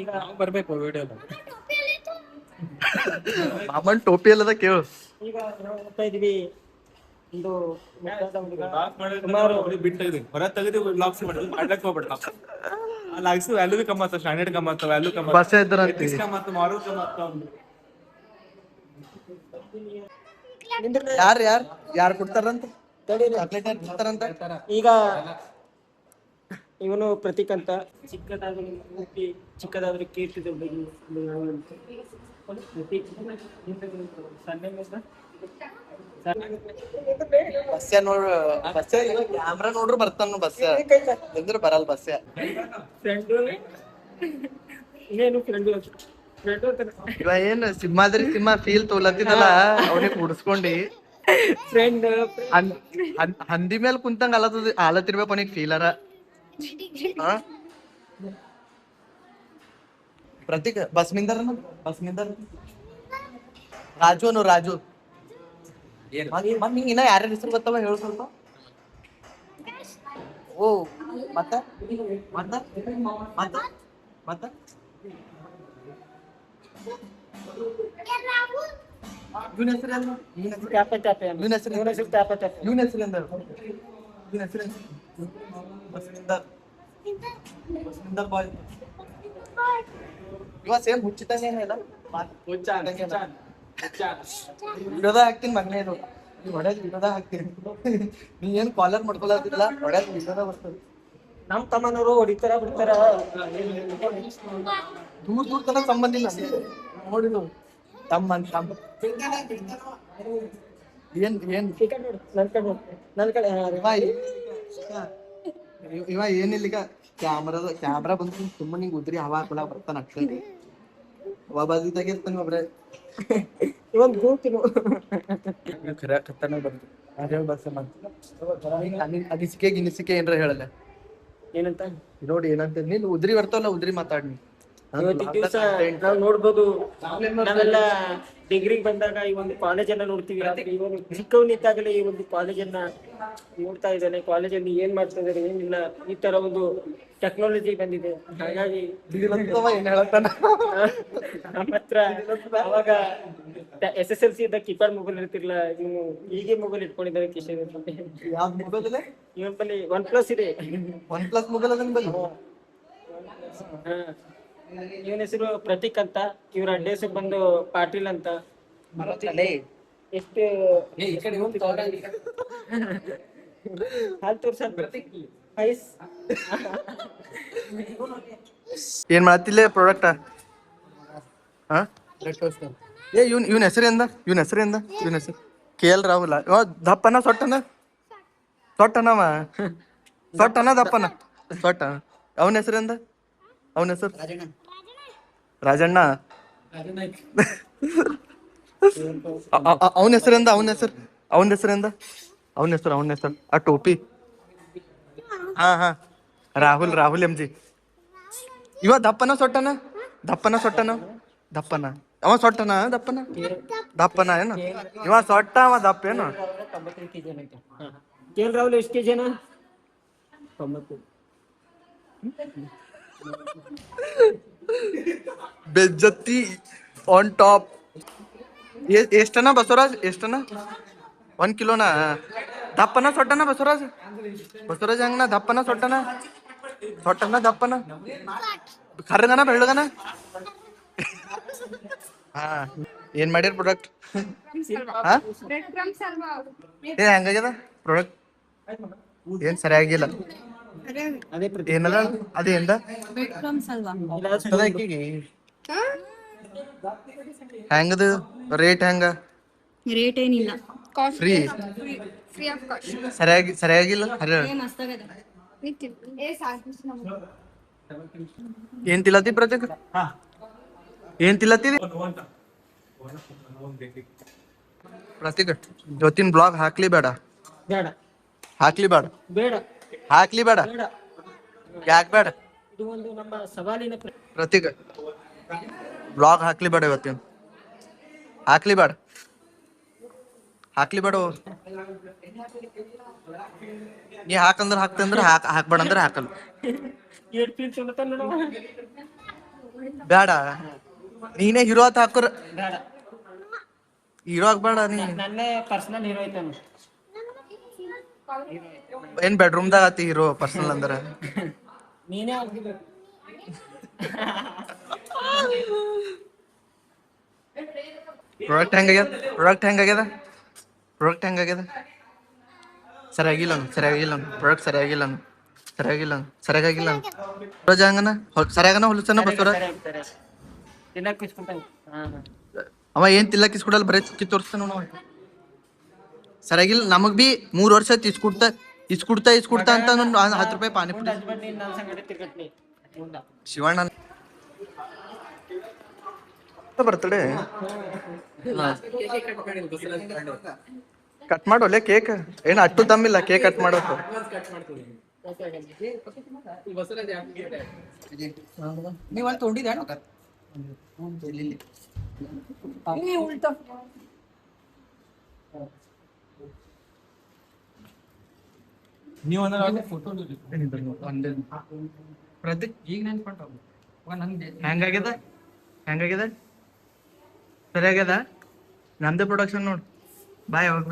ಈಗ ಬರ್ಬೇಕು ವಿಡಿಯೋ. ಮಾಮನ್ ಟೋಪಿ ಎಲ್ಲದ ಕೇಳು. ಈಗ ನಾವು ಹೋಗ್ತಾ ಇದೀವಿ ಒಂದು ಸುಮಾರು ಬಿಟ್ಟು ಹೊರ ತೆಗೆದು ಲಾಕ್ಸ್ ಮಾಡ್ಲಕ್ಕೆ ಹೋಗ್ಬಿಡ್ಲ ಲಾಕ್ಸ್ ವ್ಯಾಲ್ಯೂ ಕಮ್ಮ ಆಗ್ತಾವ, ಸ್ಟ್ಯಾಂಡರ್ಡ್ ಕಮ್ಮ ಆಗ್ತಾವ, ವ್ಯಾಲ್ಯೂ ಕಮ್ಮ ಬಸ್ ಇದ್ರಂತೆ ಕಮ್ಮ ಆಗ್ತಾವ, ಮಾರು ಕಮ್ಮ ಆಗ್ತಾವ. ಯಾರು ಕೊಡ್ತಾರಂತ ಚಾಕ್ಲೇಟ್ ಯಾರು ಕೊಡ್ತಾರಂತ. ಈಗ ಇವನು ಪ್ರತೀಕ್ ಅಂತ ಚಿಕ್ಕದಾದ್ರೂ ಮೂರ್ತಿ, ಚಿಕ್ಕದಾದ್ರೂ ಕೀರ್ತಿ ದೊಡ್ಡದು. ಬಸ್ಸ ನೋಡ್ರ ಬಸ್ಸ ಕ್ಯಾಮ್ರಾ ನೋಡ್ರು ಬರ್ತಾನ ಬಸ್ಸ ಎಂದ್ರ ಬರಲ್ಲ ಬಸ್ಸ. ಫ್ರೆಂಡು ಇನ್ನೇನು ಫ್ರೆಂಡು ಇವ ಏನ್ ಸಿಂಹಾದ್ರಿ ಸಿಂಹ ಫೀಲ್ ತೋಲತ್ತಿದಲ್ಲ ಅವನಿಗೆ ಕುಡಿಸ್ಕೊಂಡಿ ಫ್ರೆಂಡ್ ಹಂದಿ ಮೇಲೆ ಕುಂತಂಗ ಆಲತ್ತಿರ್ಬೇಕು ಅವನಿಗೆ ಫೀಲರ. ಪ್ರತೀಕ್ ಬಸ್ ಮಿಂದರ್ ರಾಜು ಅನು ರಾಜು ಇನ್ನ ಯಾರ್ಯಾರ ಹೆಸರು ಬರ್ತಾವ ಹೇಳು ಸ್ವಲ್ಪ. ಓ ಮತ್ತ ಮತ್ತ ಮತ್ತ ಮತ್ತ ಇವನ ಹೆಸರು ಬಾಯ್. ಇವ ಸೇಮ್ ಹುಚ್ಚಿತಂಗೆ ಇಲ್ಲ ವಿರೋಧ ಹಾಕ್ತೀನಿ ಮಗನೇ. ಇದು ಹೊಡೆದ್ ವಿರೋಧ ಹಾಕ್ತೀನಿ. ನೀ ಏನ್ ಕಾಲರ್ ಮಾಡ್ಕೊಳತ್ತಿಲ್ಲ, ಹೊಡೆದ್ ವಿರೋಧ ಬರ್ತದೆ. ನಮ್ ತಮ್ಮನವರು ಹೊಡಿತಾರ ಬಿಡ್ತಾರ, ದೂರ ದೂರ ತನಕ ಸಂಬಂಧ ಇಲ್ಲ ನೋಡಿದು ತಮ್ಮ ಏನ್ ಏನ್ ನನ್ ಕಡೆ ಇವ ಏನಿಲ್ಲ. ಈಗ ಕ್ಯಾಮ್ರಾ ಬಂದು ತುಂಬ ನಿಂಗೆ ಉದ್ರಿ ಹವಾ ಹಾಕೊಳಕ್ ಬರ್ತಾನ ಅಕ್ಷರಿ ಹವಾ ಬಾಜಿ ತೆಗಿರ್ತಾನೆ ಒಬ್ರೆ. ಇವನ್ ಗೂತಿನು ಅನಿಸಿಕೆ ಏನ್ರ ಹೇಳಲ್ಲ ಏನಂತ ನೋಡಿ ಏನಂತ ನೀನ್ ಉದ್ರಿ ಬರ್ತಾವಲ್ಲ ಉದ್ರಿ ಮಾತಾಡ್ನಿ. ಇವತ್ತಿನ ದಿವಸ ನಾವು ನೋಡ್ಬೋದು, ನಾವೆಲ್ಲ ಡಿಗ್ರಿಗೆ ಬಂದಾಗ ಈ ಒಂದು ಕಾಲೇಜನ್ನ ನೋಡ್ತೀವಿ. ಆದ್ರೆ ಇವನು ಚಿಕ್ಕವನಿದ್ದಾಗಲೇ ಈ ಒಂದು ಕಾಲೇಜನ್ನ ನೋಡ್ತಾ ಇದ್ದಾನೆ. ಕಾಲೇಜಲ್ಲಿ ಏನ್ ಮಾಡ್ತಾ ಇದಾರೆ ಏನಿಲ್ಲ, ಈ ತರ ಒಂದು ಟೆಕ್ನಾಲಜಿ ಬಂದಿದೆ. ಹಾಗಾಗಿ ಏನ್ ಹೇಳ್ತಾನ ನಮ್ಮ ಹತ್ರ ಅವಾಗ SSLC ಇದ್ದ ಕೀಪ್ಯಾಡ್ ಮೊಬೈಲ್ ಇರ್ತಿರ್ಲಿಲ್ಲ, ಇವನು ಹೀಗೆ ಮೊಬೈಲ್ ಇಟ್ಕೊಂಡಿದ್ದಾರೆ ಕಿಶನ್. ಯಾವ್ದು ಮೊಬೈಲ್ ಇದೆ ಇವನ್ ಬಳಿ OnePlus ಇದೆ. OnePlus ಮೊಬೈಲ್ ಅದನ್ನ ಬಲ್ಲಿ. ಇವನ ಹೆಸರು ಪ್ರತೀಕ್ ಅಂತ, ಇವ್ರ ಅಡ್ಡ ಹೆಸರು ಬಂದು ಪಾಟೀಲ್ ಅಂತ. ಎಷ್ಟು ಏನ್ ಮಾಡತ್ತಿಲ್ಲ ಪ್ರಾಡಕ್ಟ್. ಏ ಇವನ್ ಹೆಸರಿಂದ ಇವನ್ ಹೆಸರು KL ರಾಹುಲ್. ದಪ್ಪನ ಸೊಟ್ಟನ ಸೊಟ್ಟನವ ಸೊಟ್ಟನ ದಪ್ಪನ ಸೊಟ್ಟ. ಅವನ ಹೆಸರಿಂದ ಅವನ ಹೆಸರು ರಾಜಣ್ಣ. ಅವನ ಹೆಸರಿಂದ ಆ ಟೋಪಿ. ಹಾ ರಾಹುಲ್ MG. ಇವ ದಪ್ಪನ ಸೊಟ್ಟನ ದಪ್ಪನ ಅವ ಸೊಟ್ಟನ ದಪ್ಪನ ಏನು ಇವ ಸೊಟ್ಟ ಅವ ದಪ್ಪ ಏನು. KL ರಾಹುಲ್ ಎಷ್ಟು ಕೆಜಿ ಅಣ್ಣ? 90. ಬೆಜ್ಜತಿ ಆನ್ ಟಾಪ್. ಎಷ್ಟನ ಬಸವರಾಜ್ ಎಷ್ಟನ 1 ಕಿಲೋನ ದಪ್ಪನ ಸೊಟ್ಟನ ಬಸವರಾಜ್ ಹಂಗನ ದಪ್ಪನ ಸೊಟ್ಟನ ದಪ್ಪನ ಕರ್ರಗನ ಬೆಳ್ಳಗನ. ಹಾ ಏನ್ ಮಾಡ್ಯಾರ ಪ್ರಾಡಕ್ಟ್? ಏ ಹೆಂಗಾಗ್ಯದ ಪ್ರಾಡಕ್ಟ್? ಏನ್ ಸರಿಯಾಗಿಲ್ಲ. ಏನದ ಅದೇಂದ ಹೆಂಗದು ರೇಟ್ ಹೆಂಗ? ರೇಟ್ ಏನಿಲ್ಲ, ಫ್ರೀ ಸರಿಯಾಗಿಲ್ಲ. ಏನ್ ತಿಲ್ಲತ್ತಿ ಪ್ರತೀಕ್? ಏನ್ ತಿಲ್ಲತ್ತಿ ಪ್ರತೀಕ್? ಇವತ್ತಿನ ಬ್ಲಾಗ್ ಹಾಕ್ಲಿ ಬೇಡ? ಯಾಕೆ ಬೇಡ? ಇದು ಒಂದು ನಮ್ಮ ಸವಾಲಿನ ಪ್ರತೀಕ್ ಬ್ಲಾಗ್ ಹಾಕ್ಲಿ ಬೇಡ ಇವತ್ತಿನ? ಹಾಕ್ಲಿ ಬೇಡ ನೀ ಹಾಕಂದ್ರ ಹಾಕ್ಬೇಡ ಅಂದ್ರೆ ಹಾಕಲ್ಲ. ಬೇಡ ನೀನೇ ಹೀರೋ ಅಂತ ಹಾಕೋರ್ ಬೇಡ ಹೀರೋ ಆಗ್ಬೇಡ ನೀ ನನ್ನೇ ಪರ್ಸನಲ್ ಹೀರೋ ಐತಾನ ಏನ್ ಬೆಡ್ರೂಮ್ದಾಗ ಆತಿ ಹೀರೋ ಪರ್ಸನಲ್ ಅಂದ್ರ ನೀನೇ ಆಗ್ಬೇಕು ಪ್ರಾಡಕ್ಟ್ ಹೆಂಗಾಗ್ಯದ ಸರಿಯಾಗಿಲ್ಲ ಪ್ರಾಡಕ್ಟ್ ಸರಿಯಾಗಿಲ್ಲ ಹಂಗನ ಸರಿಯಾಗನ ಹೊಲಸನ ಬಸವರ ತಿನ್ನಕ್ ಇಸ್ಕೊಂತಾನೆ ಅವ ಏನ್ ತಿಲ್ಲಕ್ ಇಸ್ಕೊಡಲ್ಲ ಬರೀ ಚುಕ್ಕಿ ತೋರಿಸ್ತಾನ ಅವ ಸರಿಯಾಗಿಲ್ಲ ನಮಗ್ ಬಿ 3 ವರ್ಷ ಇಸ್ಕೊಡ್ತಾ ಅಂತ 10 ರೂಪಾಯಿ ಪಾನಿಪುರಿ ನನ್ನ ಸಂಗಡ ತಿರ್ಗಟ್ಲಿ ಶಿವಣ್ಣ ಬರ್ತಡೆ ಕಟ್ ಮಾಡೋಲೆ ಕೇಕ್ ಏನ್ ಅಟ್ಟು ತಮ್ಮಿಲ್ಲ ಕೇಕ್ ಕಟ್ ಮಾಡೋದು ನೀವು ಅಲ್ಲಿ ತೊಗೊಂಡಿದ್ದೆ ನೀವು ಫೋಟೋ ಪ್ರತೀಕ್ ಈಗ ನೆನ್ಕೊಂಡ ಹೆಂಗಾಗ್ಯದ ಸರಿಯಾಗ್ಯದ ನಮ್ದೇ ಪ್ರೊಡಕ್ಷನ್ ನೋಡ್ ಬಾಯ್ ಯಾವಾಗ